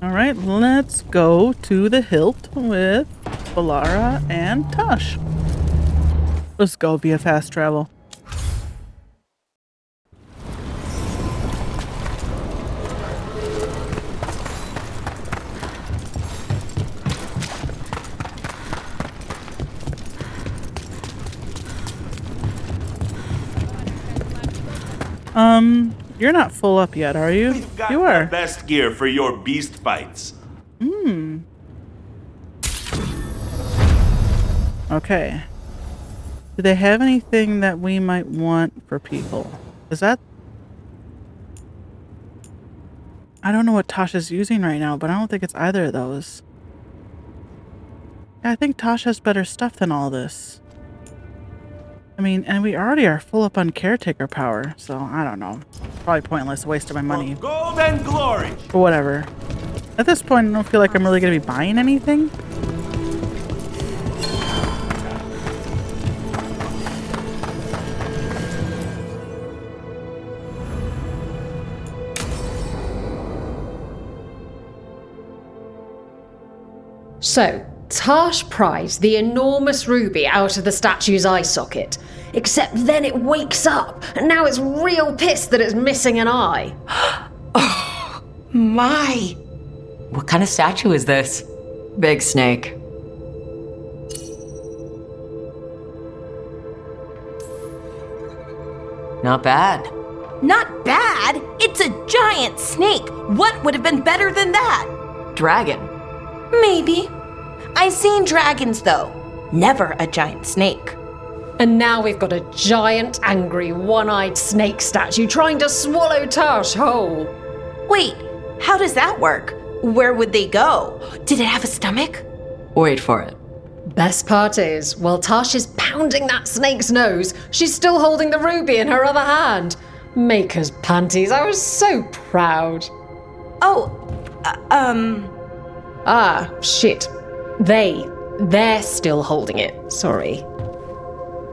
Alright, let's go to the hilt with Balara and Tosh. Let's go via fast travel. You're not full up yet, are you? We've got You are. the best gear for your beast fights. Okay. Do they have anything that we might want for people? Is that... I don't know what Tosh is using right now, but I don't think it's either of those. Yeah, I think Tosh has better stuff than all this. I mean, and we already are full up on caretaker power, so I don't know. Probably pointless, waste of my money. For gold and glory. But whatever. At this point, I don't feel like I'm really going to be buying anything. So, Tosh pries the enormous ruby out of the statue's eye socket. Except then it wakes up, and now it's real pissed that it's missing an eye. Oh, my. What kind of statue is this? Big snake. Not bad. Not bad. It's a giant snake. What would have been better than that? Dragon. Maybe. I've seen dragons, though. Never a giant snake. And now we've got a giant, angry, one-eyed snake statue trying to swallow Tosh whole. Wait, how does that work? Where would they go? Did it have a stomach? Wait for it. Best part is, while Tosh is pounding that snake's nose, she's still holding the ruby in her other hand. Maker's panties, I was so proud. Ah, shit. They're still holding it, sorry.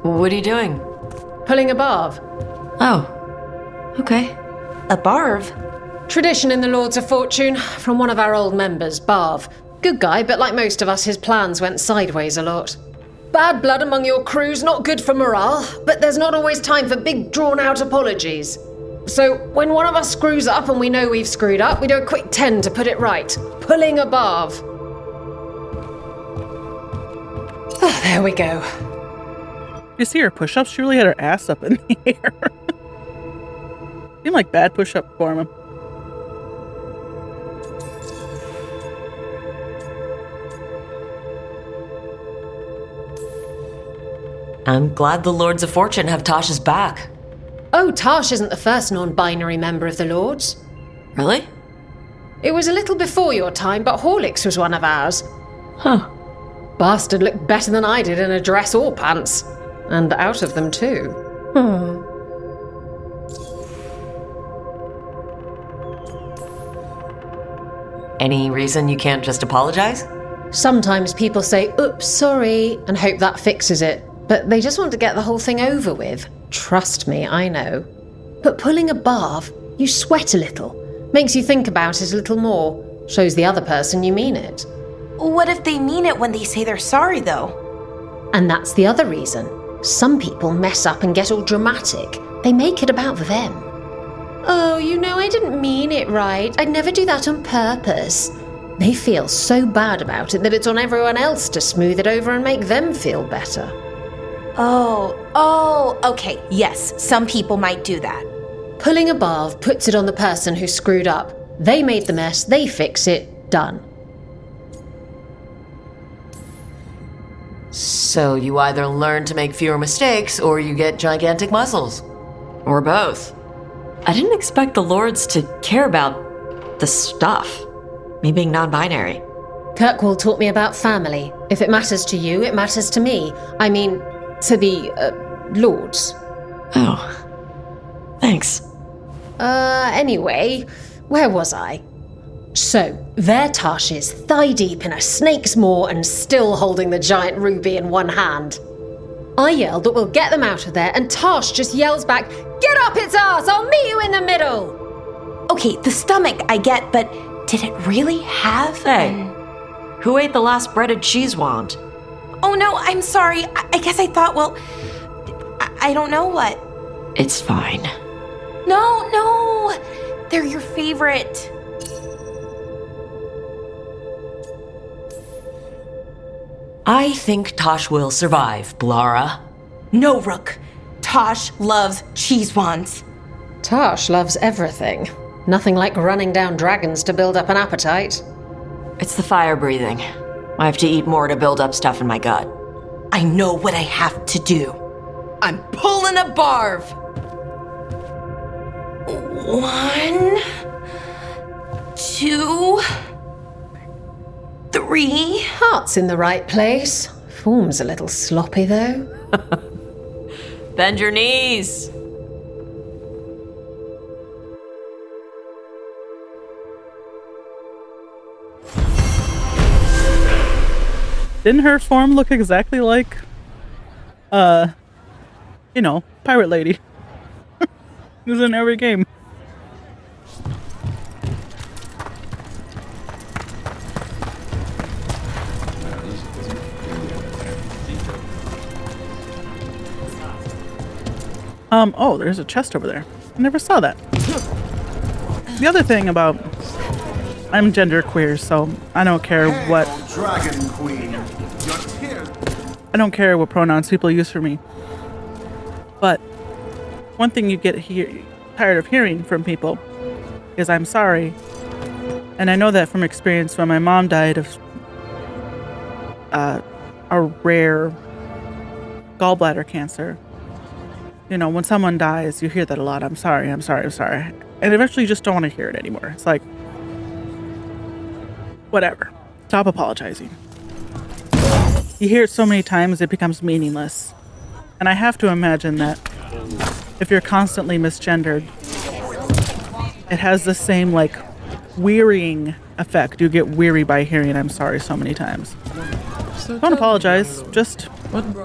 What are you doing? Pulling a barb. Oh. Okay. A barv? Tradition in the Lords of Fortune, from one of our old members, Barv. Good guy, but like most of us, his plans went sideways a lot. Bad blood among your crew's not good for morale, but there's not always time for big, drawn-out apologies. So, when one of us screws up and we know we've screwed up, we do a quick 10 to put it right. Pulling a barv. Oh, there we go. You see her push-ups? She really had her ass up in the air. Seemed like bad push-up form. I'm glad the Lords of Fortune have Tosh's back. Oh, Tosh isn't the first non-binary member of the Lords. Really? It was a little before your time, but Horlicks was one of ours. Huh. Bastard looked better than I did in a dress or pants. And out of them, too. Any reason you can't just apologize? Sometimes people say, oops, sorry, and hope that fixes it. But they just want to get the whole thing over with. Trust me, I know. But pulling a barv, you sweat a little. Makes you think about it a little more. Shows the other person you mean it. What if they mean it when they say they're sorry, though? And that's the other reason. Some people mess up and get all dramatic. They make it about them. Oh, I didn't mean it right. I'd never do that on purpose. They feel so bad about it that it's on everyone else to smooth it over and make them feel better. Oh, okay. Yes, some people might do that. Pulling a barv puts it on the person who screwed up. They made the mess, they fix it, done. So you either learn to make fewer mistakes or you get gigantic muscles. Or both. I didn't expect the Lords to care about the stuff. Me being non-binary. Kirkwall taught me about family. If it matters to you, it matters to me. I mean, to the, Lords. Oh. Thanks. Anyway, where was I? So, there Tosh is, thigh-deep in a snake's maw and still holding the giant ruby in one hand. I yell that we'll get them out of there, and Tosh just yells back, "Get up its ass! I'll meet you in the middle!" Okay, the stomach I get, but Did it really have? Hey, who ate the last breaded cheese wand? Oh no, I'm sorry. I guess I thought, well, I don't know what. It's fine. No. They're your favorite. I think Tosh will survive, Blara. No, Rook. Tosh loves cheese wands. Tosh loves everything. Nothing like running down dragons to build up an appetite. It's the fire breathing. I have to eat more to build up stuff in my gut. I know what I have to do. I'm pulling a barv. 1, 2, 3. Heart's in the right place. Form's a little sloppy, though. Bend your knees. Didn't her form look exactly like, Pirate Lady? Who's in every game. Oh, there's a chest over there. I never saw that. The other thing about... I'm genderqueer, so I don't care what... Dragon Queen. Your tears. I don't care what pronouns people use for me. But one thing you get tired of hearing from people is I'm sorry. And I know that from experience when my mom died of a rare gallbladder cancer. When someone dies, you hear that a lot. I'm sorry. And eventually you just don't want to hear it anymore. It's like, whatever. Stop apologizing. You hear it so many times, it becomes meaningless. And I have to imagine that if you're constantly misgendered, it has the same, wearying effect. You get weary by hearing I'm sorry so many times. Don't apologize. Just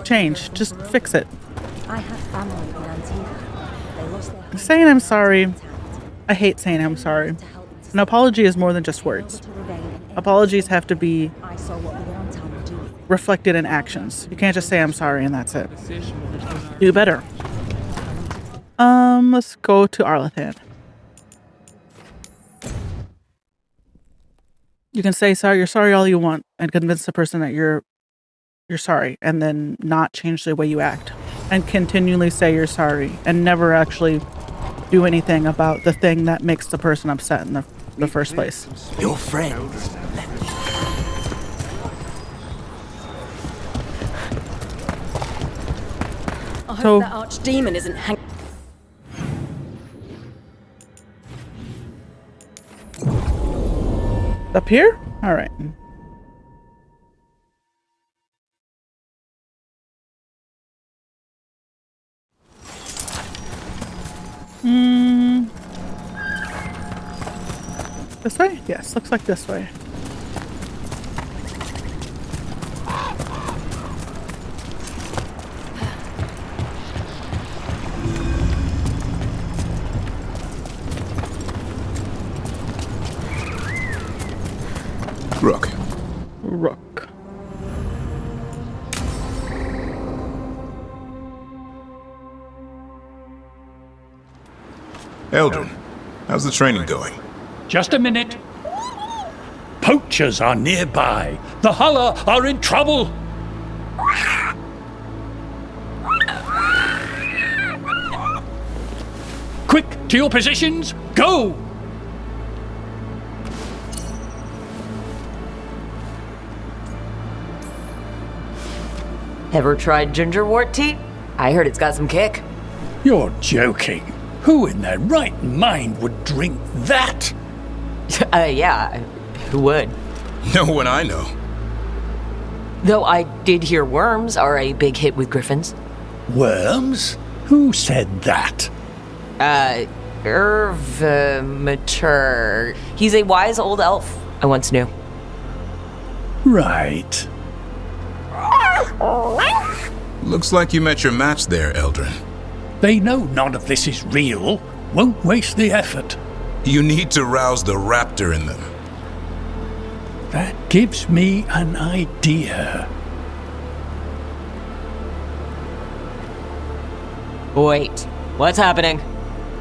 change. Just fix it. Saying I'm sorry, I hate saying I'm sorry. An apology is more than just words. Apologies have to be reflected in actions. You can't just say I'm sorry and that's it. Do better. Let's go to Arlathan. You can say you're sorry all you want and convince the person that you're sorry, and then not change the way you act. And continually say you're sorry and never actually do anything about the thing that makes the person upset in the first place. Your friend. I hope So- that archdemon isn't Up here? All right. This way? Yes, looks like this way. Rook. Rook. Eldrin, how's the training going? Just a minute. Poachers are nearby. The Hulla are in trouble. Quick, to your positions. Go! Ever tried gingerwort tea? I heard it's got some kick. You're joking. Who in their right mind would drink that? Yeah, who would? No one I know. Though I did hear worms are a big hit with griffins. Worms? Who said that? Mature. He's a wise old elf I once knew. Right. Looks like you met your match there, Eldrin. They know none of this is real. Won't waste the effort. You need to rouse the raptor in them. That gives me an idea. Wait, what's happening?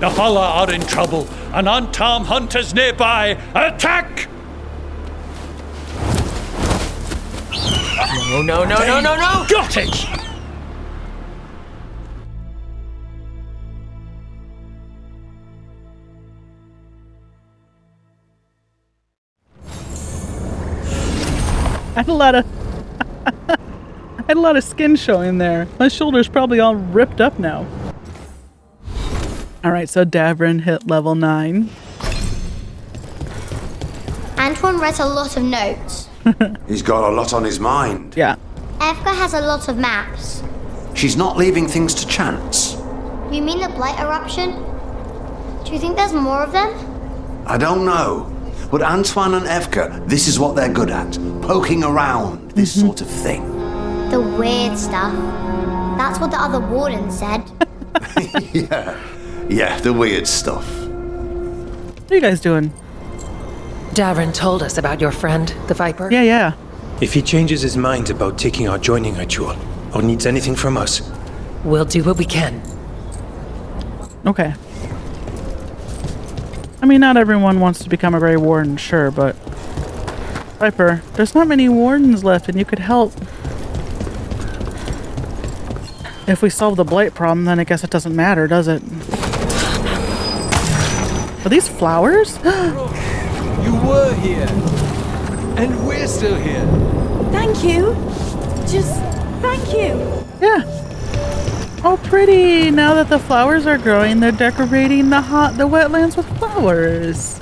The Hala are in trouble. An unarmed hunters nearby. Attack! No. Got it! I had a lot of I had a lot of skin showing there. My shoulder's probably all ripped up now. Alright, so Davrin hit level 9. Antoine writes a lot of notes. He's got a lot on his mind. Yeah. Evka has a lot of maps. She's not leaving things to chance. You mean the Blight eruption? Do you think there's more of them? I don't know. But Antoine and Evka, this is what they're good at. Poking around this sort of thing. The weird stuff. That's what the other warden said. Yeah, the weird stuff. What are you guys doing? Davrin told us about your friend, the Viper. Yeah. If he changes his mind about taking our joining ritual, or needs anything from us, We'll do what we can. Okay. I mean, not everyone wants to become a Grey Warden, sure, but... Viper, there's not many Wardens left and you could help. If we solve the Blight problem, then I guess it doesn't matter, does it? Are these flowers? You were here. And we're still here. Thank you. Just thank you. Yeah. Oh, pretty. Now that the flowers are growing, they're decorating the wetlands with flowers.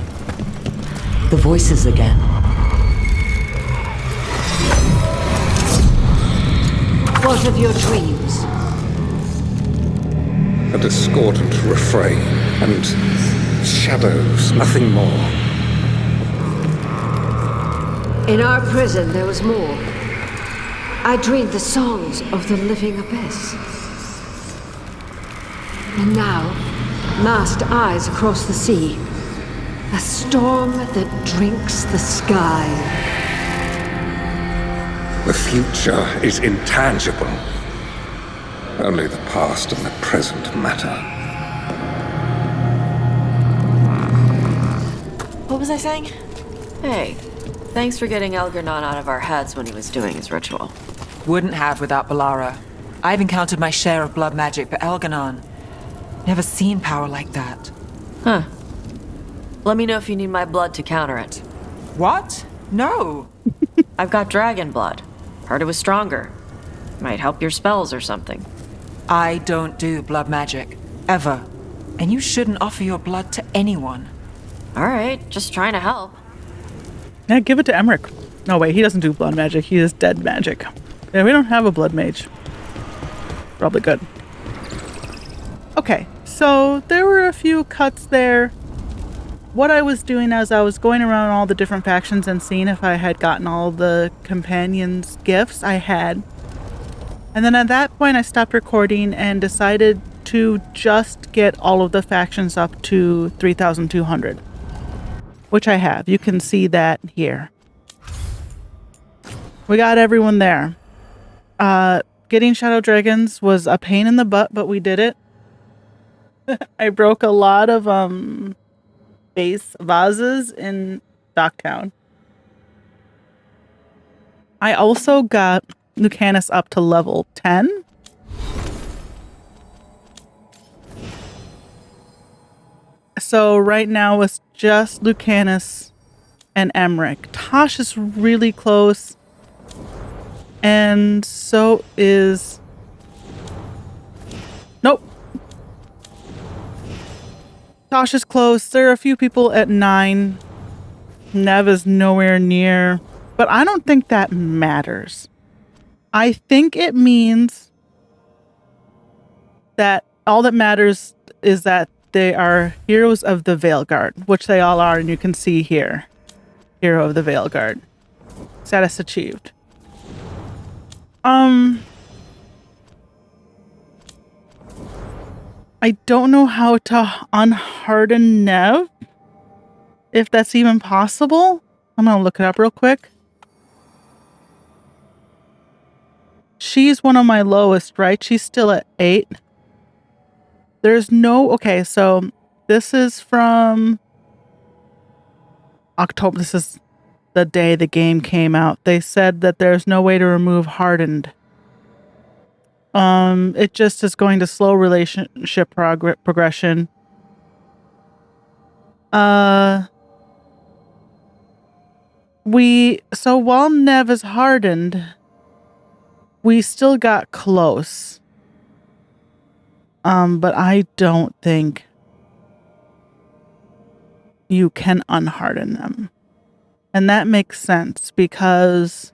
The voices again. What of your dreams? A discordant refrain and shadows, nothing more. In our prison, there was more. I dreamed the songs of the living abyss. And now, masked eyes across the sea. A storm that drinks the sky. The future is intangible. Only the past and the present matter. What was I saying? Hey, thanks for getting Elgarnon out of our heads when he was doing his ritual. Wouldn't have without Balara. I've encountered my share of blood magic, but Elgarnon... never seen power like that. Huh. Let me know if you need my blood to counter it. What? No! I've got dragon blood. Heard it was stronger. Might help your spells or something. I don't do blood magic. Ever. And you shouldn't offer your blood to anyone. Alright, just trying to help. Yeah, give it to Emmerich. No, wait, he doesn't do blood magic. He is dead magic. Yeah, we don't have a blood mage. Probably good. Okay, so there were a few cuts there. What I was doing as I was going around all the different factions and seeing if I had gotten all the companions' gifts, I had. And then at that point I stopped recording and decided to just get all of the factions up to 3,200. Which I have. You can see that here. We got everyone there. Getting Shadow Dragons was a pain in the butt, but we did it. I broke a lot of base vases in Docktown. I also got Lucanus up to level 10. So right now it's just Lucanus and Emmerich. Tosh is really close. And so is... Nope. Tosh is close. There are a few people at 9. Nev is nowhere near. But I don't think that matters. I think it means that all that matters is that they are heroes of the Veilguard, which they all are, and you can see here. Hero of the Veilguard. Status achieved. I don't know how to unharden Nev. If that's even possible. I'm gonna look it up real quick. she's one of my lowest, right? She's still at 8. There's no... Okay, so this is from October. This is the day the game came out. They said that there's no way to remove hardened. It just is going to slow relationship progression. So while Nev is hardened, we still got close. But I don't think you can unharden them. And that makes sense because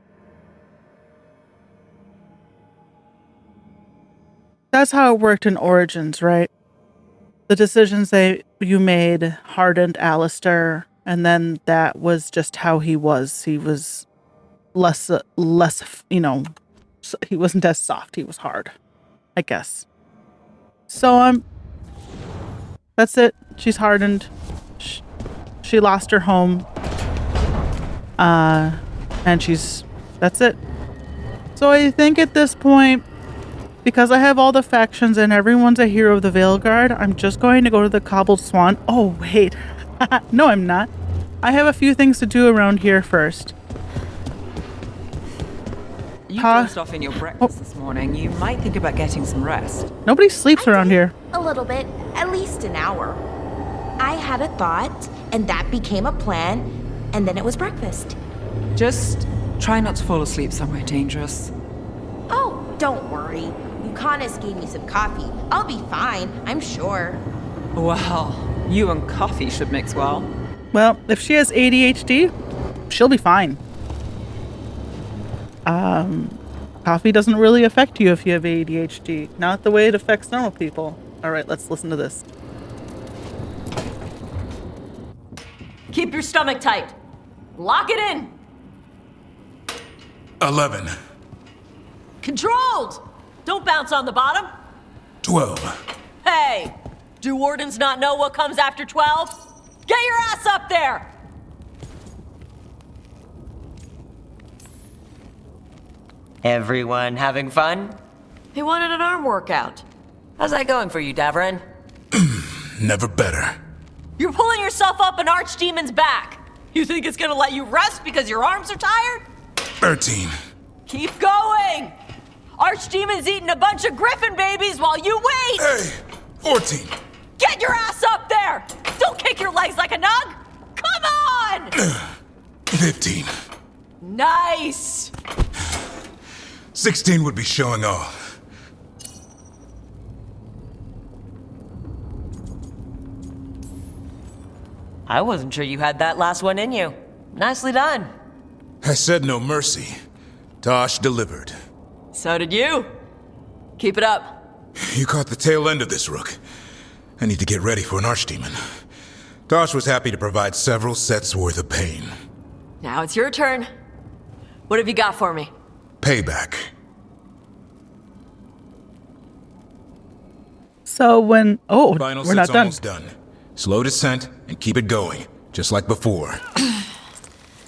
that's how it worked in Origins, right? The decisions you made hardened Alistair, and then that was just how he was. He was less, he wasn't as soft. He was hard, I guess. So that's it. She's hardened. She lost her home. And that's it. So I think at this point, because I have all the factions and everyone's a hero of the Veilguard, I'm just going to go to the Cobbled Swan. Oh, wait. No, I'm not. I have a few things to do around here first. You dozed off in your breakfast this morning. You might think about getting some rest. Nobody sleeps around here. A little bit, at least an hour. I had a thought, and that became a plan, and then it was breakfast. Just try not to fall asleep somewhere dangerous. Oh, don't worry. Yukanis gave me some coffee. I'll be fine, I'm sure. Well, you and coffee should mix well. Well, if she has ADHD, she'll be fine. Coffee doesn't really affect you if you have ADHD. Not the way it affects normal people. All right, let's listen to this. Keep your stomach tight. Lock it in. 11. Controlled. Don't bounce on the bottom. 12. Hey, do wardens not know what comes after 12? Get your ass up there. Everyone having fun? He wanted an arm workout. How's that going for you, Davrin? Never better. You're pulling yourself up an archdemon's back. You think it's gonna let you rest because your arms are tired? 13. Keep going! Archdemon's eating a bunch of griffin babies while you wait! Hey, 14. Get your ass up there! Don't kick your legs like a nug! Come on! 15. Nice! 16 would be showing off. I wasn't sure you had that last one in you. Nicely done. I said no mercy. Tosh delivered. So did you. Keep it up. You caught the tail end of this, Rook. I need to get ready for an archdemon. Tosh was happy to provide several sets worth of pain. Now it's your turn. What have you got for me? Payback. So when... Oh, Final we're not set's done. Almost done. Slow descent and keep it going, just like before.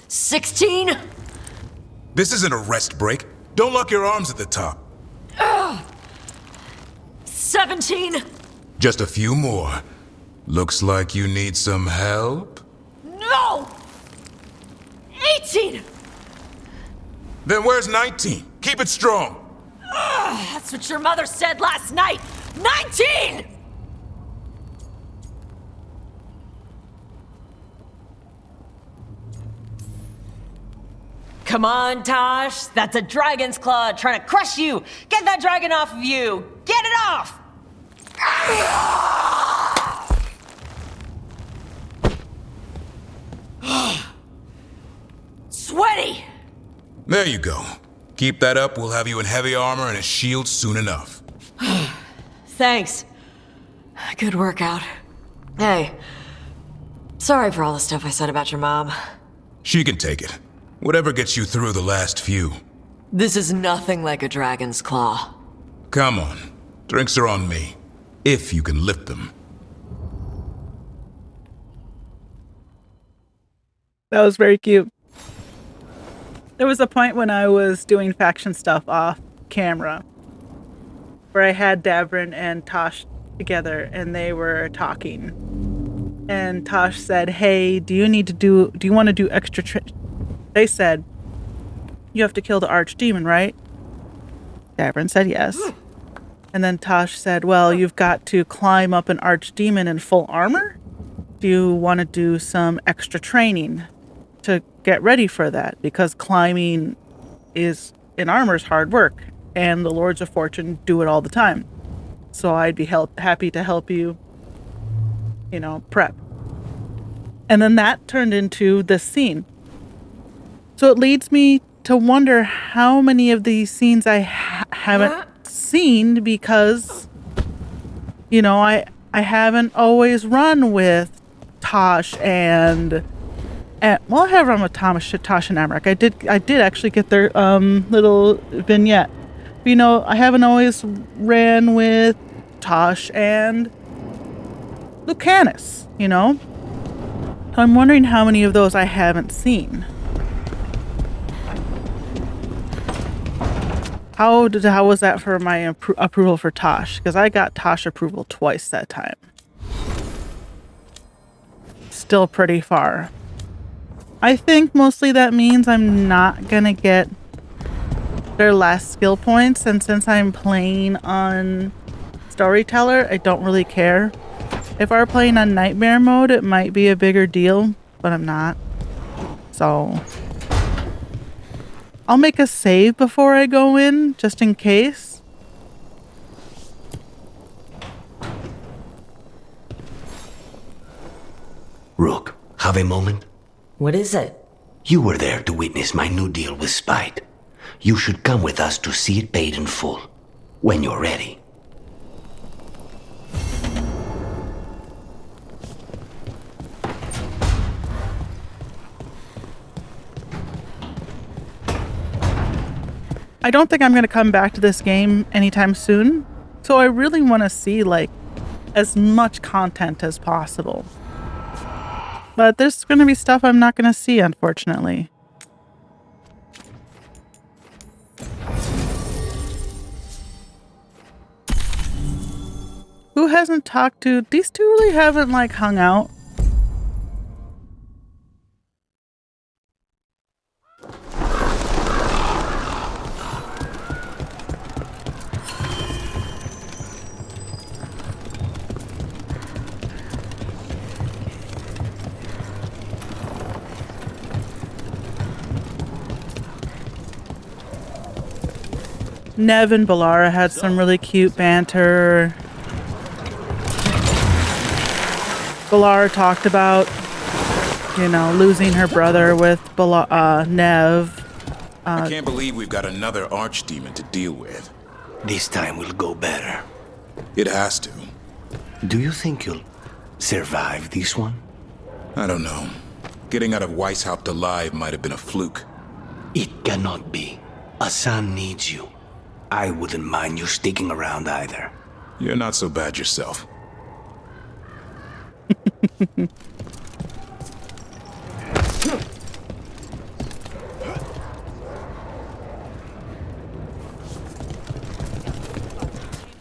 16? This isn't a rest break. Don't lock your arms at the top. 17? Just a few more. Looks like you need some help? No! 18! Then where's 19? Keep it strong. That's what your mother said last night! 19! Come on, Tosh. That's a dragon's claw trying to crush you. Get that dragon off of you. Get it off! Sweaty! There you go. Keep that up, we'll have you in heavy armor and a shield soon enough. Thanks. Good workout. Hey, sorry for all the stuff I said about your mom. She can take it. Whatever gets you through the last few. This is nothing like a dragon's claw. Come on. Drinks are on me. If you can lift them. That was very cute. There was a point when I was doing faction stuff off camera where I had Davrin and Tosh together and they were talking. And Tosh said, hey, do you want to do extra They said, you have to kill the archdemon, right? Davrin said yes. And then Tosh said, well, you've got to climb up an archdemon in full armor? Do you want to do some extra training to get ready for that? Because climbing in armor is hard work, and the Lords of Fortune do it all the time. So I'd be happy to help you, prep. And then that turned into this scene. So it leads me to wonder how many of these scenes I haven't seen because, I haven't always run with Tosh and well, I have run with Tosh and Emmerich. I did actually get their little vignette. But, I haven't always ran with Tosh and Lucanus, So I'm wondering how many of those I haven't seen. How was that for my approval for Tosh? Because I got Tosh approval twice that time. Still pretty far. I think mostly that means I'm not gonna get their last skill points, and since I'm playing on Storyteller, I don't really care. If I were playing on Nightmare mode, it might be a bigger deal, but I'm not. So I'll make a save before I go in, just in case. Rook, have a moment? What is it? You were there to witness my new deal with Spite. You should come with us to see it paid in full, when you're ready. I don't think I'm going to come back to this game anytime soon, so I really want to see, as much content as possible. But there's going to be stuff I'm not going to see, unfortunately. Who hasn't talked to... These two really haven't, hung out. Nev and Balara had some really cute banter. Balara talked about, losing her brother with Nev. I can't believe we've got another archdemon to deal with. This time will go better. It has to. Do you think you'll survive this one? I don't know. Getting out of Weishaupt alive might have been a fluke. It cannot be. Asan needs you. I wouldn't mind you sticking around either. You're not so bad yourself.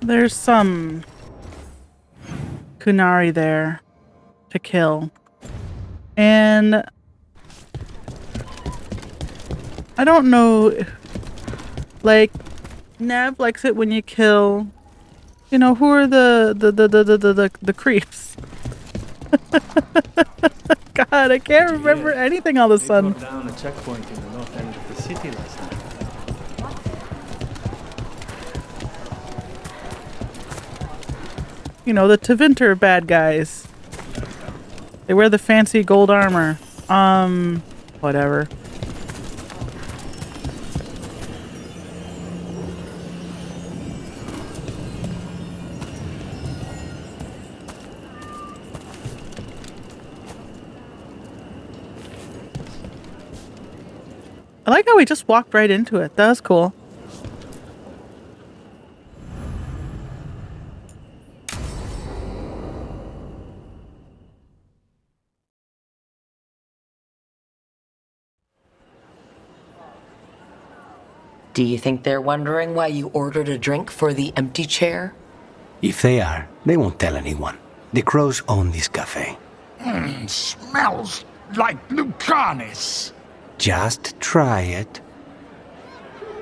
There's some Kunari there to kill. And I don't know, Nev likes it when you kill, who are the creeps? God, I can't remember anything all of a sudden. They brought down a checkpoint in the north end of the city last night. The Tevinter bad guys. They wear the fancy gold armor. Whatever. I like how we just walked right into it. That was cool. Do you think they're wondering why you ordered a drink for the empty chair? If they are, they won't tell anyone. The crows own this cafe. Smells like Lucanis. Just try it.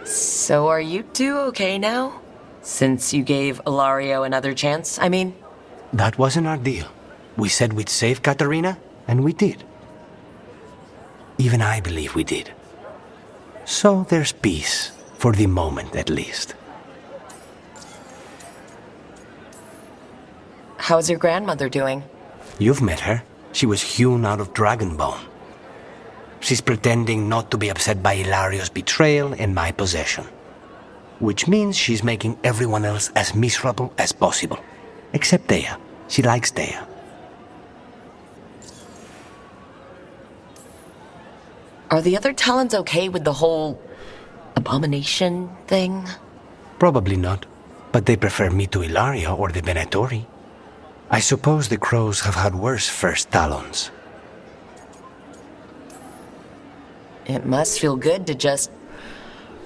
So are you two okay now? Since you gave Ilario another chance, I mean? That wasn't our deal. We said we'd save Katerina, and we did. Even I believe we did. So there's peace, for the moment at least. How's your grandmother doing? You've met her. She was hewn out of dragon bone. She's pretending not to be upset by Ilario's betrayal and my possession. Which means she's making everyone else as miserable as possible. Except Dea. She likes Dea. Are the other Talons okay with the whole abomination thing? Probably not. But they prefer me to Ilario or the Venatori. I suppose the crows have had worse first Talons. It must feel good to just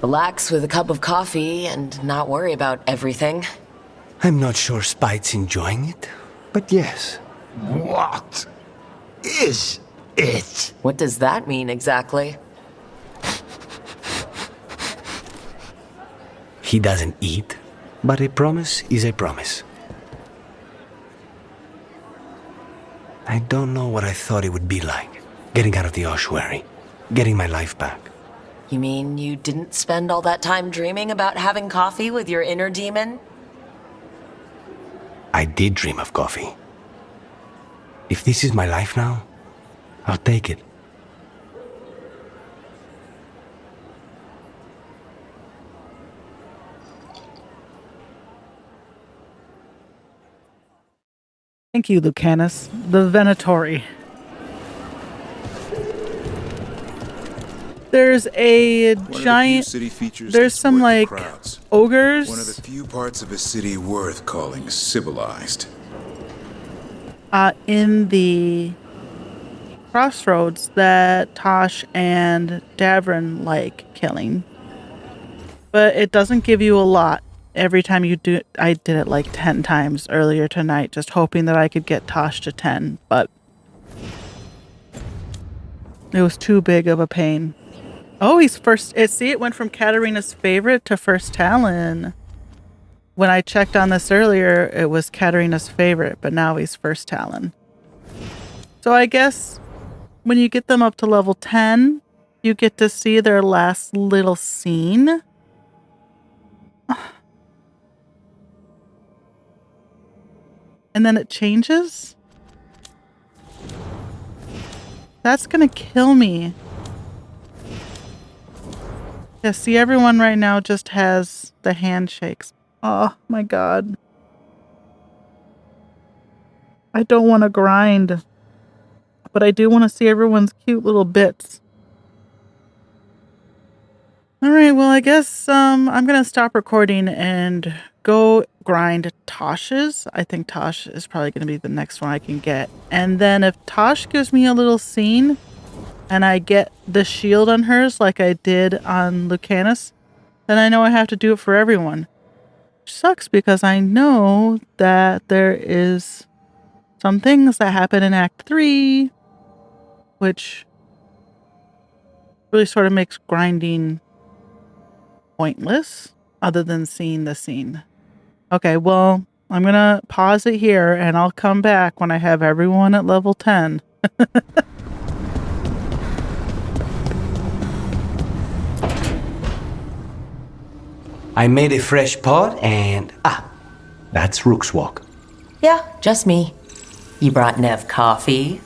relax with a cup of coffee and not worry about everything. I'm not sure Spite's enjoying it, but yes. What is it? What does that mean exactly? He doesn't eat, but a promise is a promise. I don't know what I thought it would be like, getting out of the ossuary, getting my life back. You mean you didn't spend all that time dreaming about having coffee with your inner demon? I did dream of coffee. If this is my life now, I'll take it. Thank you, Lucanus. The Venatori. There's a giant. There's some like ogres. One of the few parts of a city worth calling civilized. In the crossroads that Tosh and Davrin like killing, but it doesn't give you a lot. Every time you do it, I did it like 10 times earlier tonight, just hoping that I could get Tosh to 10, but it was too big of a pain. Oh, he's first. See, it went from Katerina's favorite to first Talon. When I checked on this earlier, it was Katerina's favorite, but now he's first Talon. So I guess when you get them up to level 10, you get to see their last little scene. And then it changes? That's gonna kill me. Yeah, see, everyone right now just has the handshakes. Oh my god. I don't want to grind. But I do want to see everyone's cute little bits. Alright, well I guess I'm gonna stop recording and go grind Tosh's. I think Tosh is probably gonna be the next one I can get. And then if Tosh gives me a little scene and I get the shield on hers like I did on Lucanus, then I know I have to do it for everyone. Which sucks because I know that there is some things that happen in Act 3 which really sort of makes grinding pointless other than seeing the scene. Okay, well, I'm gonna pause it here and I'll come back when I have everyone at level 10. I made a fresh pot and... that's Rook's Walk. Yeah, just me. You brought Nev coffee?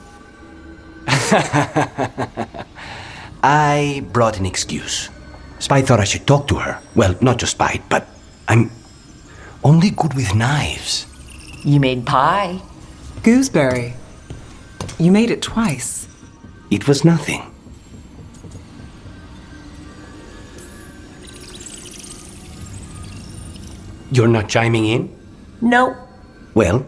I brought an excuse. Spite thought I should talk to her. Well, not just Spite, but I'm only good with knives. You made pie. Gooseberry. You made it twice. It was nothing. You're not chiming in? No. Well,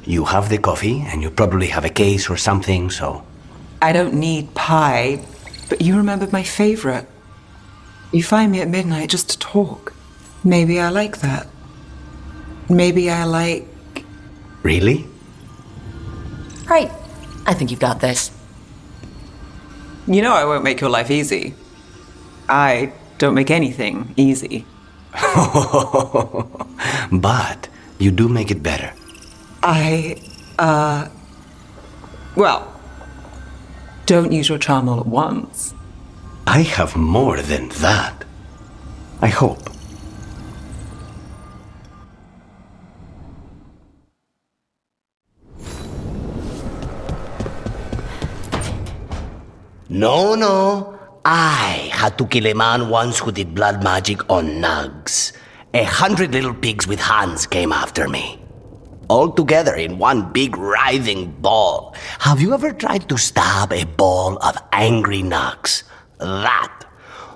you have the coffee, and you probably have a case or something, so... I don't need pie, but you remembered my favorite. You find me at midnight just to talk. Maybe I like that. Maybe I like... Really? Right. I think you've got this. You know I won't make your life easy. I don't make anything easy. But you do make it better. Well, don't use your charm all at once. I have more than that. I hope. No. I had to kill a man once who did blood magic on nugs. 100 little pigs with hands came after me. All together in one big writhing ball. Have you ever tried to stab a ball of angry nugs? That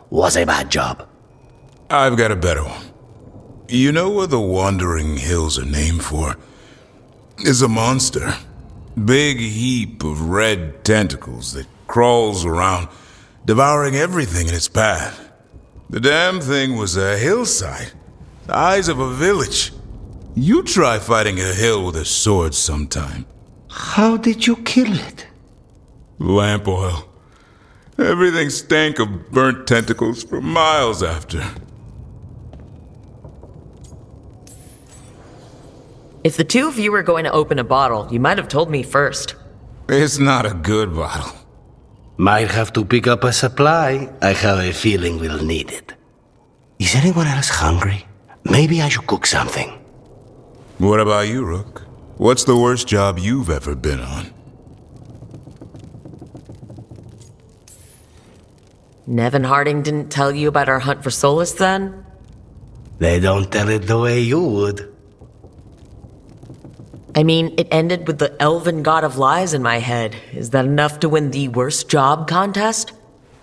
was a bad job. I've got a better one. You know what the Wandering Hills are named for? It's a monster. Big heap of red tentacles that crawls around, devouring everything in its path. The damn thing was a hillside, the size of a village. You try fighting a hill with a sword sometime. How did you kill it? Lamp oil. Everything stank of burnt tentacles for miles after. If the two of you were going to open a bottle, you might have told me first. It's not a good bottle. Might have to pick up a supply. I have a feeling we'll need it. Is anyone else hungry? Maybe I should cook something. What about you, Rook? What's the worst job you've ever been on? Nevin Harding didn't tell you about our hunt for Solus then? They don't tell it the way you would. I mean, it ended with the elven god of lies in my head. Is that enough to win the worst job contest?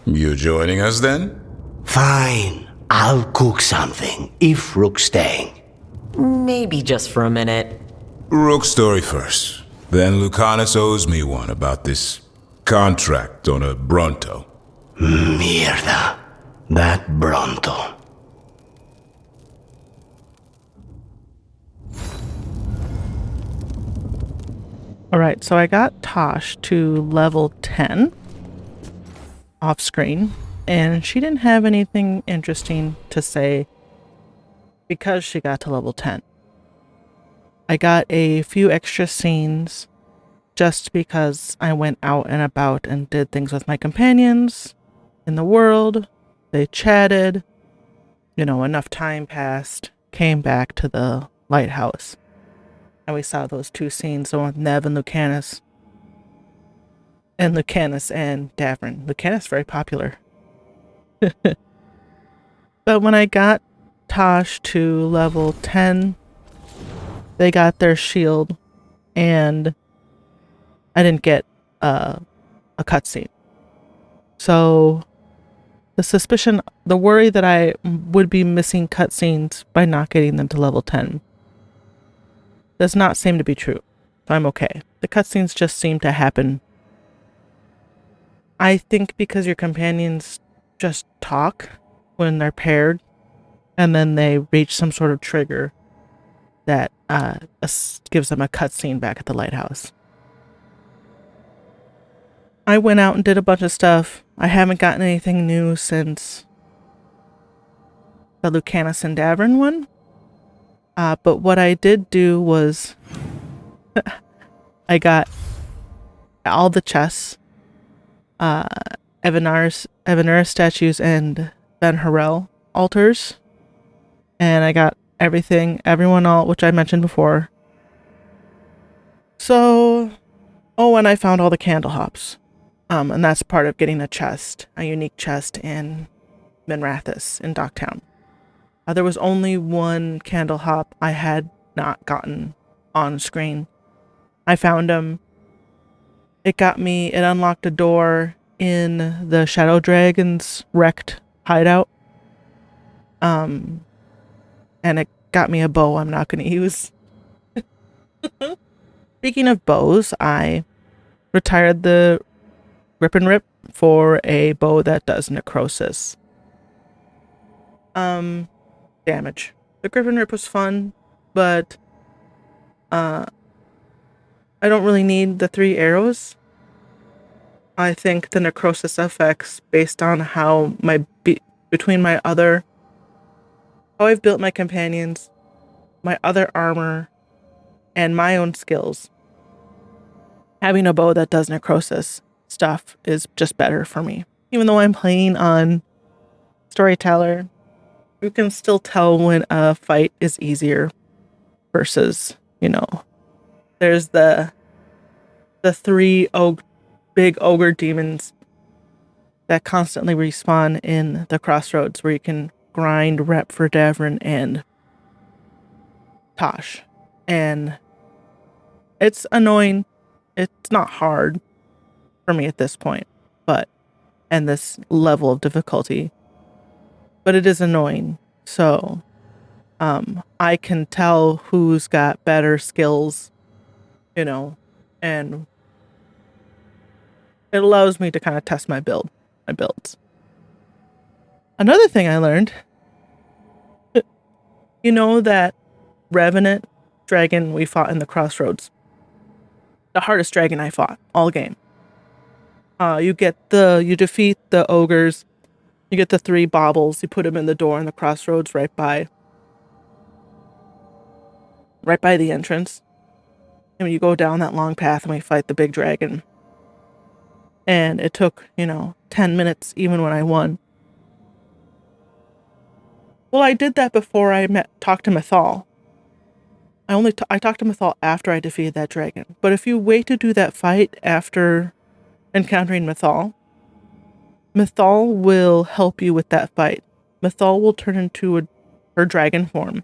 You joining us then? Fine. I'll cook something, if Rook's staying. Maybe just for a minute. Rook's story first. Then Lucanus owes me one about this contract on a Bronto. Mierda. That Bronto. Alright, so I got Tosh to level 10 off screen, and she didn't have anything interesting to say because she got to level 10. I got a few extra scenes just because I went out and about and did things with my companions in the world. They chatted, enough time passed, came back to the lighthouse. And we saw those two scenes, the one with Nev and Lucanus. And Lucanus and Davrin. Lucanus very popular. But when I got Tosh to level 10, they got their shield, and I didn't get a cutscene. So the worry that I would be missing cutscenes by not getting them to level 10 does not seem to be true. So I'm okay. The cutscenes just seem to happen. I think because your companions just talk when they're paired, and then they reach some sort of trigger that gives them a cutscene back at the lighthouse. I went out and did a bunch of stuff. I haven't gotten anything new since the Lucanus and Davrin one. But what I did do was I got all the chests, Evanara statues, and Ben Harel altars. And I got everyone all, which I mentioned before. So, and I found all the candle hops. And that's part of getting a unique chest in Minrathous in Docktown. There was only one candle hop I had not gotten on screen. I found him. It unlocked a door in the Shadow Dragon's wrecked hideout. And it got me a bow I'm not going to use. Speaking of bows, I retired the Rip and Rip for a bow that does necrosis. Damage. The Griffin Rip was fun, but I don't really need the 3 arrows. I think the necrosis effects, based on how between my other, how I've built my companions, my other armor, and my own skills, having a bow that does necrosis stuff is just better for me. Even though I'm playing on Storyteller, you can still tell when a fight is easier versus, there's the 3 big ogre demons that constantly respawn in the crossroads, where you can grind rep for Davrin and Tosh. And it's annoying. It's not hard for me at this point, and this level of difficulty, but it is annoying. So I can tell who's got better skills, and it allows me to kind of test my builds. Another thing I learned, that Revenant dragon we fought in the crossroads, the hardest dragon I fought all game. You defeat the ogres, you get the 3 baubles, you put them in the door in the crossroads right by the entrance. And you go down that long path and we fight the big dragon. And it took, 10 minutes even when I won. Well, I did that before I talked to Mythal. I talked to Mythal after I defeated that dragon. But if you wait to do that fight after encountering Mythal will help you with that fight. Mythal will turn into her dragon form,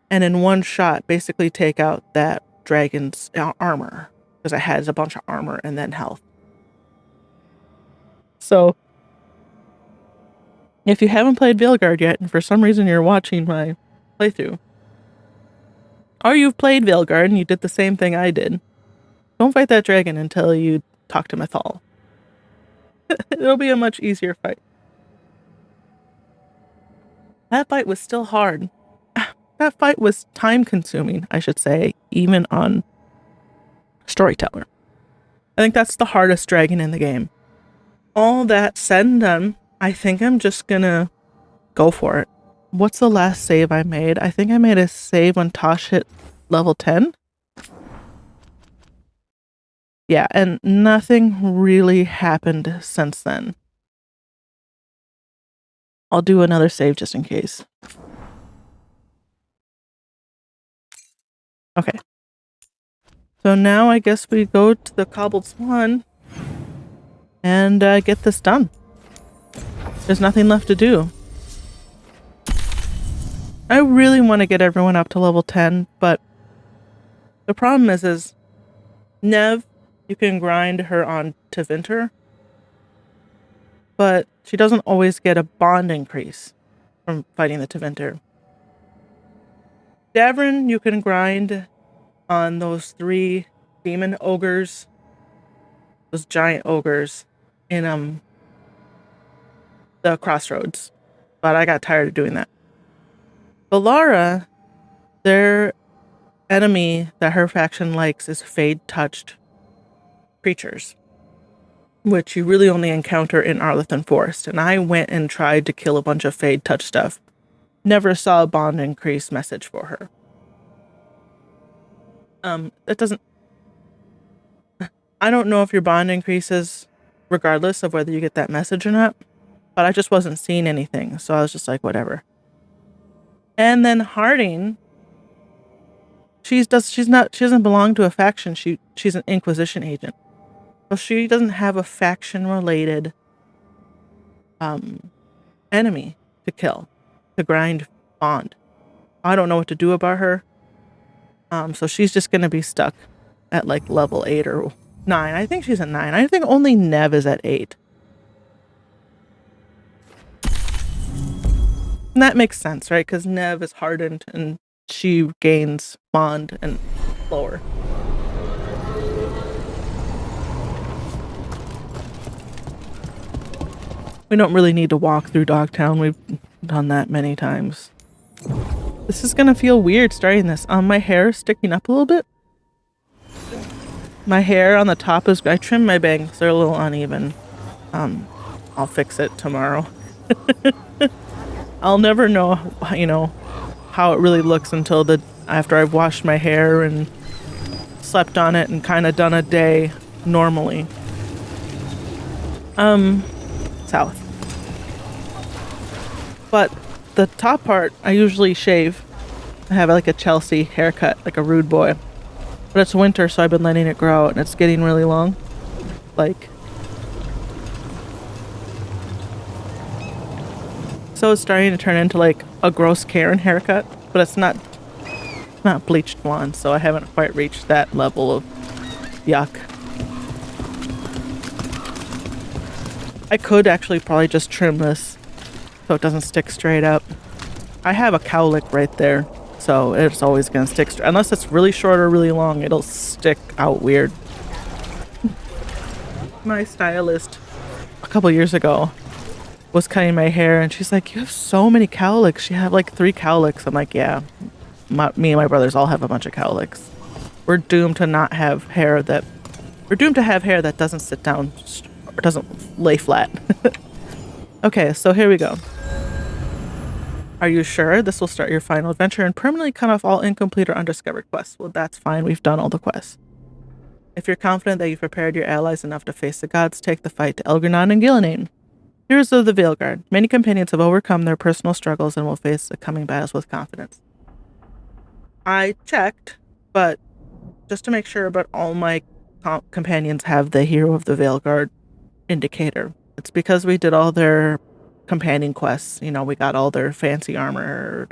and in one shot basically take out that dragon's armor, because it has a bunch of armor and then health. So if you haven't played Veilguard yet, and for some reason you're watching my playthrough, or you've played Veilguard and you did the same thing I did, don't fight that dragon until you talk to Mythal. It'll be a much easier fight. That fight was still hard. That fight was time consuming, I should say, even on Storyteller. I think that's the hardest dragon in the game. All that said and done, I think I'm just gonna go for it. What's the last save I made? I think I made a save when Tosh hit level 10. Yeah, and nothing really happened since then. I'll do another save just in case. Okay. So now I guess we go to the Cobbled Swan and get this done. There's nothing left to do. I really want to get everyone up to level 10, but the problem is Nev, you can grind her on to Vinter, but she doesn't always get a bond increase from fighting the Tevinter. Davrin, you can grind on those 3 demon ogres, those giant ogres in the crossroads, but I got tired of doing that. Valara, their enemy that her faction likes is Fade-touched creatures, which you really only encounter in Arlithan Forest. And I went and tried to kill a bunch of Fade-touched stuff. Never saw a bond increase message for her. It doesn't... I don't know if your bond increases regardless of whether you get that message or not, but I just wasn't seeing anything, so I was just like, whatever. And then Harding, she doesn't belong to a faction. She's an Inquisition agent. So she doesn't have a faction-related enemy to kill, to grind bond. I don't know what to do about her. So she's just going to be stuck at like level 8 or 9. I think she's at 9. I think only Nev is at 8. And that makes sense, right? Because Nev is hardened and she gains bond and lower. We don't really need to walk through Dogtown. We've done that many times. This is gonna feel weird starting this. My hair is sticking up a little bit. My hair on the top is, I trimmed my bangs, they're a little uneven. I'll fix it tomorrow. I'll never know, how it really looks until after I've washed my hair and slept on it and kind of done a day normally. South. But the top part, I usually shave. I have like a Chelsea haircut, like a rude boy. But it's winter, so I've been letting it grow out, and it's getting really long. So it's starting to turn into like a gross Karen haircut, but it's not bleached blonde, so I haven't quite reached that level of yuck. I could actually probably just trim this so it doesn't stick straight up. I have a cowlick right there, so it's always gonna stick straight. Unless it's really short or really long, it'll stick out weird. My stylist a couple years ago was cutting my hair, and she's like, "You have so many cowlicks. You have like 3 cowlicks." I'm like, "Yeah, me and my brothers all have a bunch of cowlicks. We're doomed to have hair that doesn't sit down or doesn't lay flat." Okay, so here we go. Are you sure this will start your final adventure and permanently cut off all incomplete or undiscovered quests? Well, that's fine. We've done all the quests. If you're confident that you've prepared your allies enough to face the gods, take the fight to Elgarnon and Gillinane. Heroes of the Veilguard. Many companions have overcome their personal struggles and will face the coming battles with confidence. I checked, but just to make sure, but all my companions have the Hero of the Veilguard indicator. It's because we did all their companion quests. We got all their fancy armor,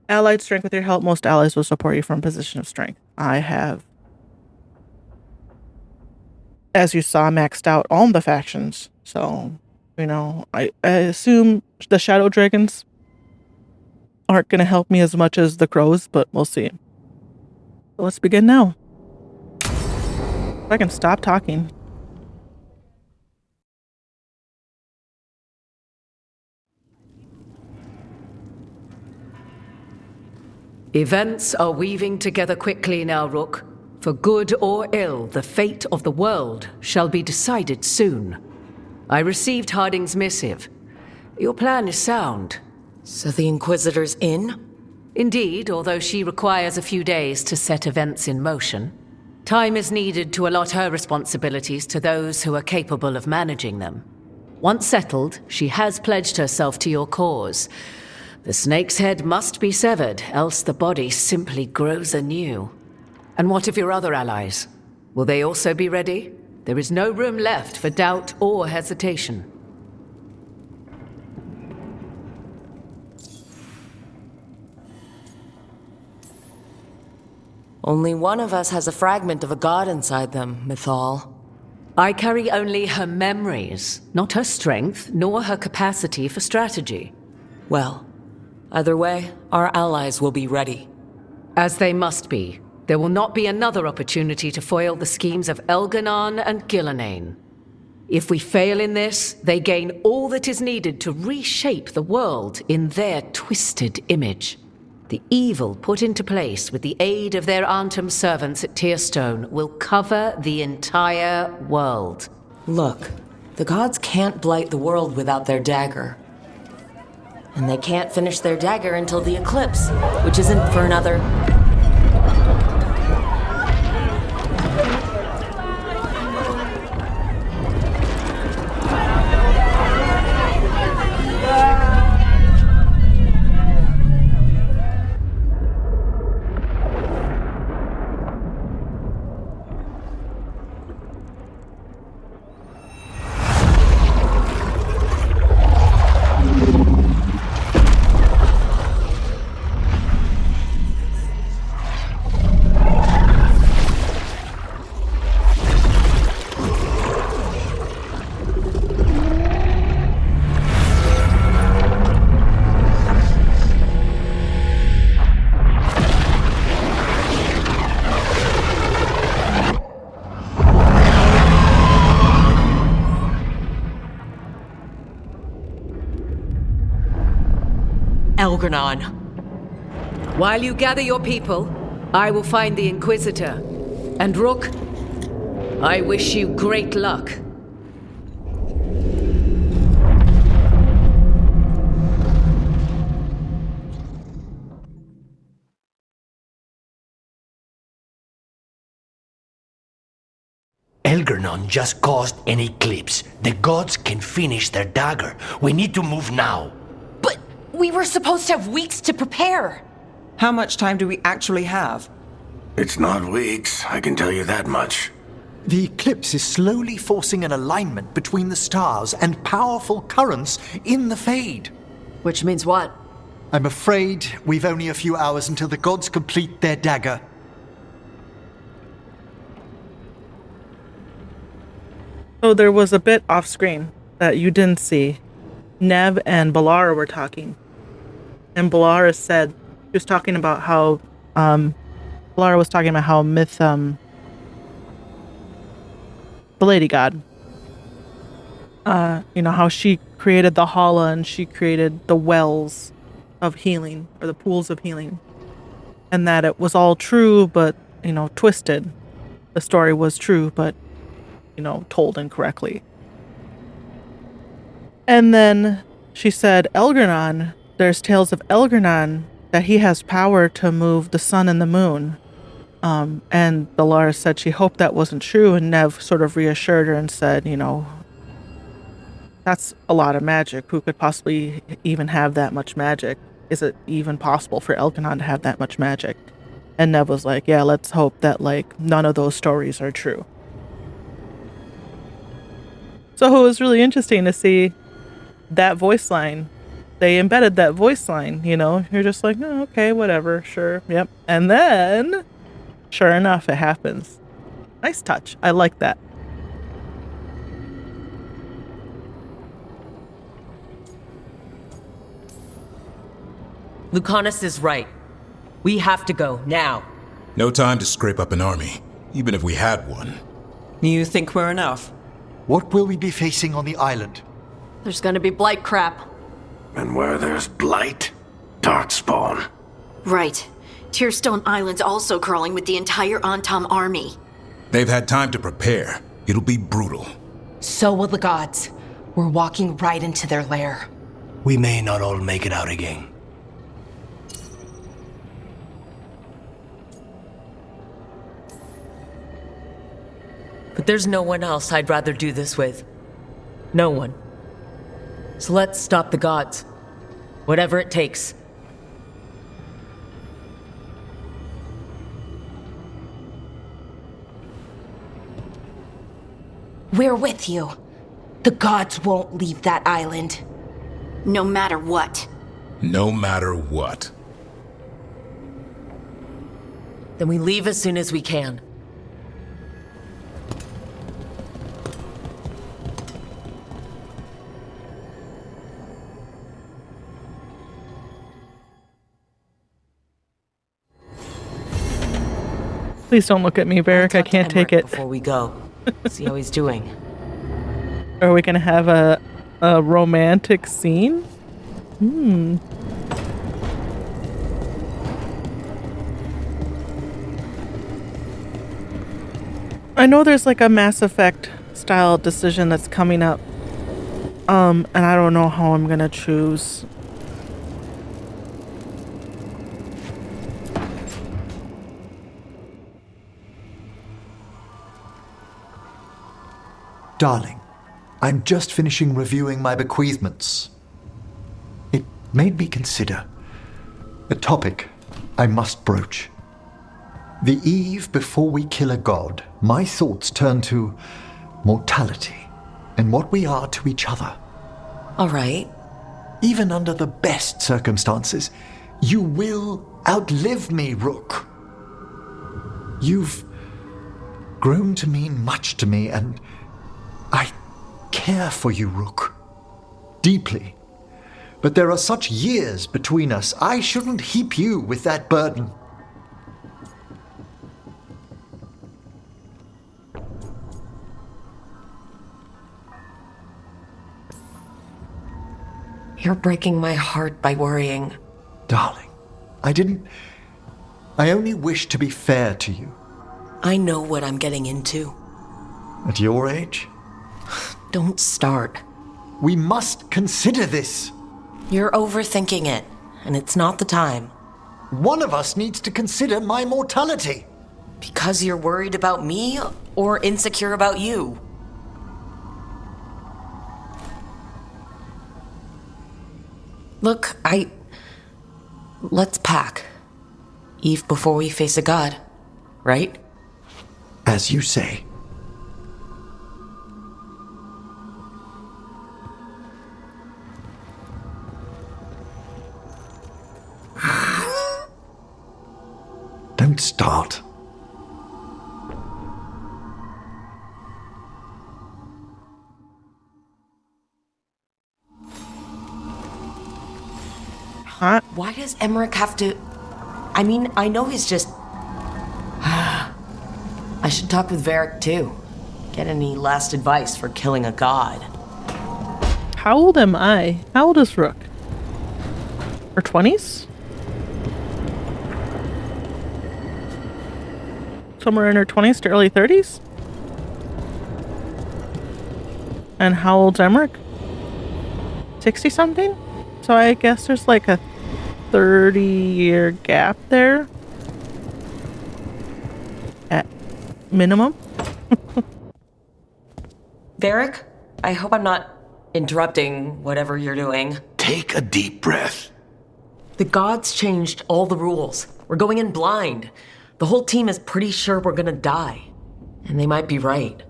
Allied strength. With your help, most allies will support you from a position of strength. I have, as you saw, maxed out all the factions. So, I assume the Shadow Dragons aren't going to help me as much as the Crows, but we'll see. So let's begin now. If I can stop talking. Events are weaving together quickly now, Rook. For good or ill, the fate of the world shall be decided soon. I received Harding's missive. Your plan is sound. So the Inquisitor's in? Indeed, although she requires a few days to set events in motion. Time is needed to allot her responsibilities to those who are capable of managing them. Once settled, she has pledged herself to your cause. The snake's head must be severed, else the body simply grows anew. And what of your other allies? Will they also be ready? There is no room left for doubt or hesitation. Only one of us has a fragment of a god inside them, Mythal. I carry only her memories, not her strength, nor her capacity for strategy. Well, either way, our allies will be ready. As they must be. There will not be another opportunity to foil the schemes of Elgarnon and Gillinane. If we fail in this, they gain all that is needed to reshape the world in their twisted image. The evil put into place with the aid of their Antum servants at Tearstone will cover the entire world. Look, the gods can't blight the world without their dagger. And they can't finish their dagger until the eclipse, which isn't for another... Elgranon. While you gather your people, I will find the Inquisitor. And Rook, I wish you great luck. Elgernon just caused an eclipse. The gods can finish their dagger. We need to move now. But we were supposed to have weeks to prepare. How much time do we actually have? It's not weeks, I can tell you that much. The eclipse is slowly forcing an alignment between the stars and powerful currents in the Fade. Which means what? I'm afraid we've only a few hours until the gods complete their dagger. So there was a bit off screen that you didn't see. Nev and Balara were talking. And Balara said, she was talking about how, Balara was talking about how the Lady God, how she created the Hala and she created the wells of healing, or the pools of healing. And that it was all true, but, twisted. The story was true, but told incorrectly. And then she said, Elgranon, there's tales of Elgranon, that he has power to move the sun and the moon. And Balara said she hoped that wasn't true, and Nev sort of reassured her and said, that's a lot of magic. Who could possibly even have that much magic? Is it even possible for Elgranon to have that much magic? And Nev was like, yeah, let's hope that none of those stories are true. So it was really interesting to see that voice line. They embedded that voice line, You're just like, oh, okay, whatever, sure, yep. And then, sure enough, it happens. Nice touch. I like that. Lucanus is right. We have to go, now. No time to scrape up an army, even if we had one. You think we're enough? What will we be facing on the island? There's gonna be blight crap. And where there's blight, darkspawn. Right. Tearstone Island's also crawling with the entire Antam army. They've had time to prepare. It'll be brutal. So will the gods. We're walking right into their lair. We may not all make it out again. But there's no one else I'd rather do this with. No one. So let's stop the gods. Whatever it takes. We're with you. The gods won't leave that island. No matter what. No matter what. Then we leave as soon as we can. Please don't look at me, Varric. I can't take it. Before we go, see how he's doing. Are we gonna have a romantic scene? I know there's a Mass Effect style decision that's coming up. And I don't know how I'm gonna choose. Darling, I'm just finishing reviewing my bequeathments. It made me consider a topic I must broach. The eve before we kill a god, my thoughts turn to mortality and what we are to each other. All right. Even under the best circumstances, you will outlive me, Rook. You've grown to mean much to me, and I care for you, Rook. Deeply. But there are such years between us, I shouldn't heap you with that burden. You're breaking my heart by worrying. Darling, I only wish to be fair to you. I know what I'm getting into. At your age? Don't start. We must consider this. You're overthinking it, and it's not the time. One of us needs to consider my mortality. Because you're worried about me or insecure about you? Look, let's pack. Eve before we face a god, right? As you say. Don't start. Huh? Why does Emmerich have to... I mean, I know he's just... I should talk with Varric too. Get any last advice for killing a god. How old am I? How old is Rook? Her 20s? Somewhere in her 20s to early 30s? And how old's Emmerich? 60-something? So I guess there's like a 30-year gap there. At minimum. Varric, I hope I'm not interrupting whatever you're doing. Take a deep breath. The gods changed all the rules. We're going in blind. The whole team is pretty sure we're gonna die. And they might be right.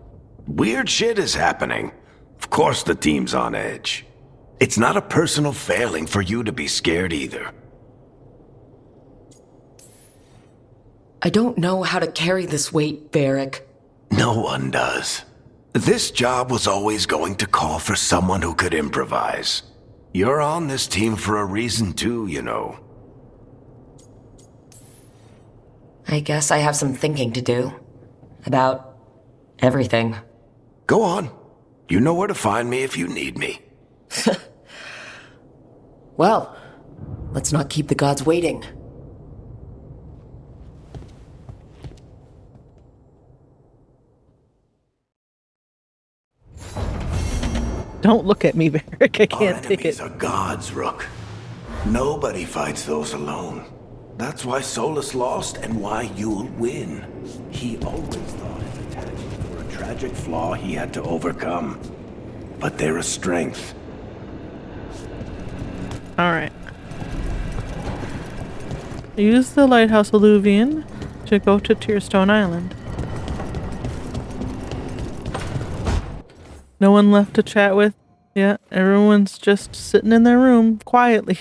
Weird shit is happening. Of course the team's on edge. It's not a personal failing for you to be scared either. I don't know how to carry this weight, Varric. No one does. This job was always going to call for someone who could improvise. You're on this team for a reason too, you know. I guess I have some thinking to do. About everything. Go on. You know where to find me if you need me. Well, let's not keep the gods waiting. Don't look at me, Varric. I can't take it. Our enemies are gods, Rook. Nobody fights those alone. That's why Solus lost and why you'll win. He always thought his attachments were a tragic flaw he had to overcome. But they're a strength. Alright. Use the lighthouse alluvian to go to Tearstone Island. No one left to chat with? Yeah, everyone's just sitting in their room quietly.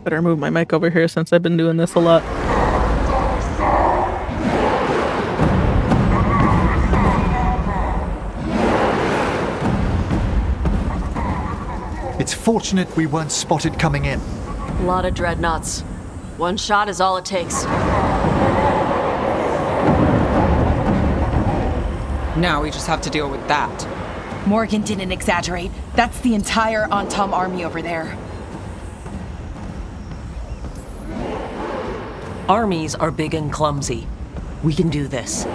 Better move my mic over here since I've been doing this a lot. It's fortunate we weren't spotted coming in. A lot of dreadnoughts. One shot is all it takes. Now we just have to deal with that. Morgan didn't exaggerate. That's the entire Antom army over there. Armies are big and clumsy. We can do this.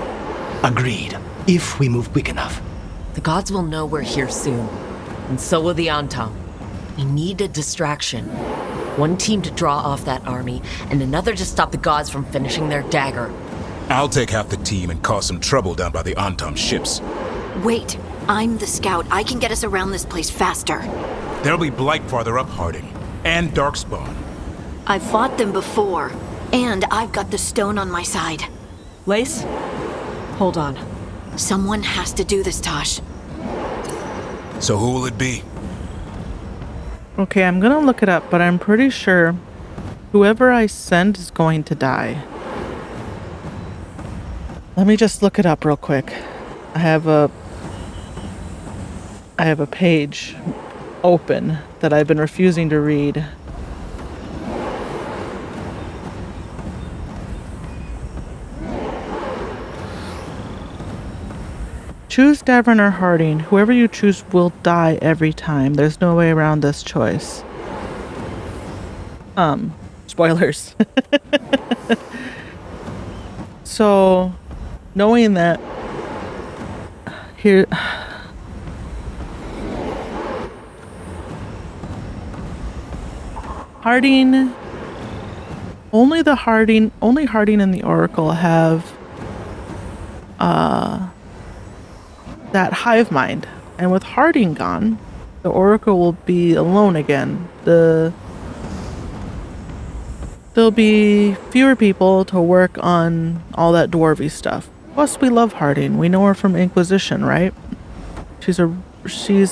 Agreed, if we move quick enough. The gods will know we're here soon. And so will the Antom. We need a distraction. One team to draw off that army, and another to stop the gods from finishing their dagger. I'll take half the team and cause some trouble down by the Antom ships. Wait, I'm the scout. I can get us around this place faster. There'll be Blight farther up, Harding. And Darkspawn. I've fought them before. And I've got the stone on my side. Lace? Hold on. Someone has to do this, Tosh. So who will it be? Okay, I'm gonna look it up, but I'm pretty sure whoever I send is going to die. Let me just look it up real quick. I have a page open that I've been refusing to read. Choose Davern or Harding. Whoever you choose will die every time. There's no way around this choice. Spoilers. So, knowing that here... Harding... Only Harding and the Oracle have that hive mind. And with Harding gone, the Oracle will be alone again. There'll be fewer people to work on all that dwarvy stuff. Plus, we love Harding. We know her from Inquisition, right? She's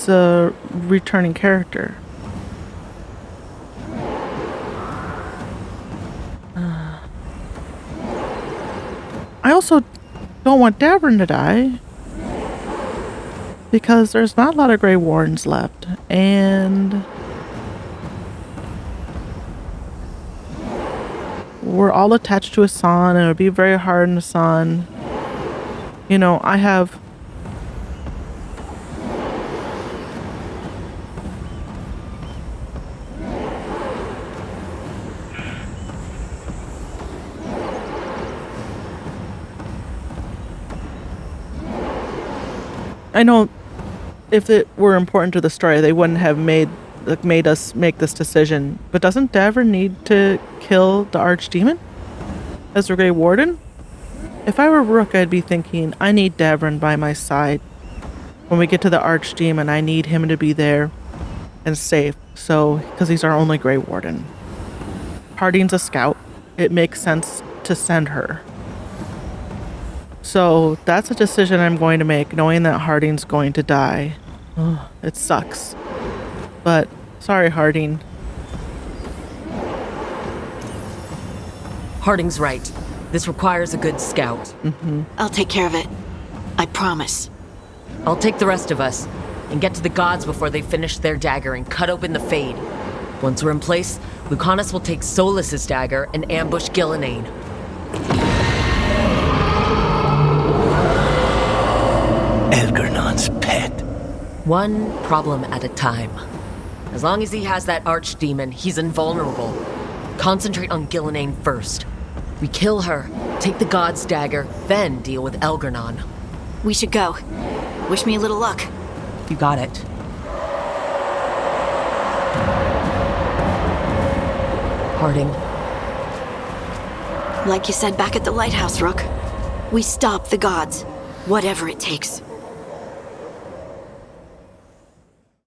a returning character. I also don't want Davern to die, because there's not a lot of Grey Wardens left, and we're all attached to Hassan, and it would be very hard on Hassan. You know, I know if it were important to the story, they wouldn't have made us make this decision. But doesn't Davern need to kill the Archdemon as the Grey Warden? If I were Rook, I'd be thinking, I need Davern by my side. When we get to the Archdemon, I need him to be there and safe. So, because he's our only Grey Warden. Harding's a scout. It makes sense to send her. So that's a decision I'm going to make, knowing that Harding's going to die. Oh, it sucks. But, sorry, Harding. Harding's right. This requires a good scout. Mm-hmm. I'll take care of it. I promise. I'll take the rest of us and get to the gods before they finish their dagger and cut open the Fade. Once we're in place, Lucanus will take Solus's dagger and ambush Gillinane. Elgernon's pet. One problem at a time. As long as he has that archdemon, he's invulnerable. Concentrate on Gillinane first. We kill her, take the god's dagger, then deal with Elgernon. We should go. Wish me a little luck. You got it. Harding. Like you said back at the lighthouse, Rook. We stop the gods, whatever it takes.